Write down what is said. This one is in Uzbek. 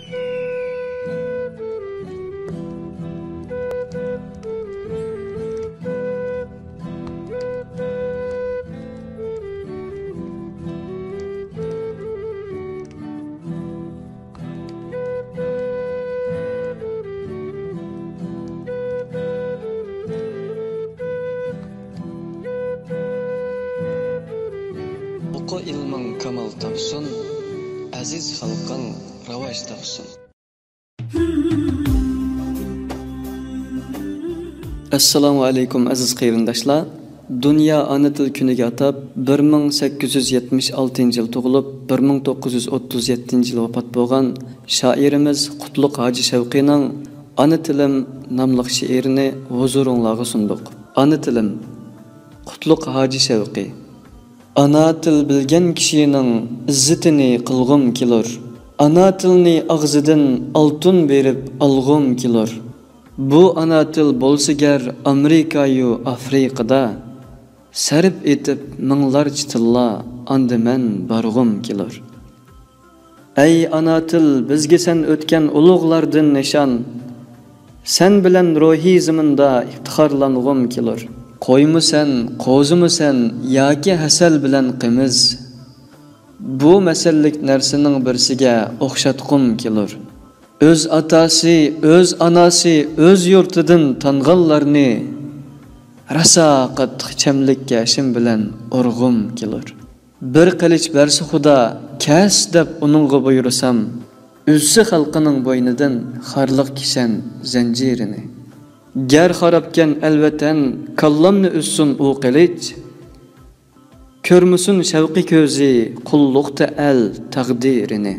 Oku ilmin kamal tapsın, aziz halkın ravaş tapsın. Assalamu alaikum aziz qeyrindaşlar. Dünya ana til kuniga atab 1876 yıl tug'ilib 1937 yıl vafot bo'lgan şairimiz قۇتلۇق ھاجى شەۋقىنىڭ Ana Tilim namlıq şiirini huzuruңlarga sunduk. Ana Tilim, قۇتلۇق ھاجى شەۋقى. Ana til bilgən kişining İzzetini qilغۇم كېلۇر. Ana tilni ağzıdın altun berip alğum كېلۇر. Bu ana til bolsa ger Amerikayu Afrikada sarf etib minglarcha tilla andi men barğum kelur. Ey ana til bizga sen o'tgan ulug'lardan nishon, sen bilan ruhiy ziminda iftixorlang'um kelur. Qo'ymu sen, qo'zimi sen yoki hasal bilan qimiz, bu masallik narsaning birsiga o'xshatqum kelur. Öz atası, öz anası, öz yurtidan tanğanlarni rasa qattiq chamlikka shim bilan urg'um kelur. Bir qilich bersi xudo kas deb uningga buyursam, uzsi xalqining bo'ynidan xarliq kishan zanjirini. Gar xarabkan alvatan kallamni ussun u qilich, ko'rmusun shavqi ko'zi qulluqda al taqdirini.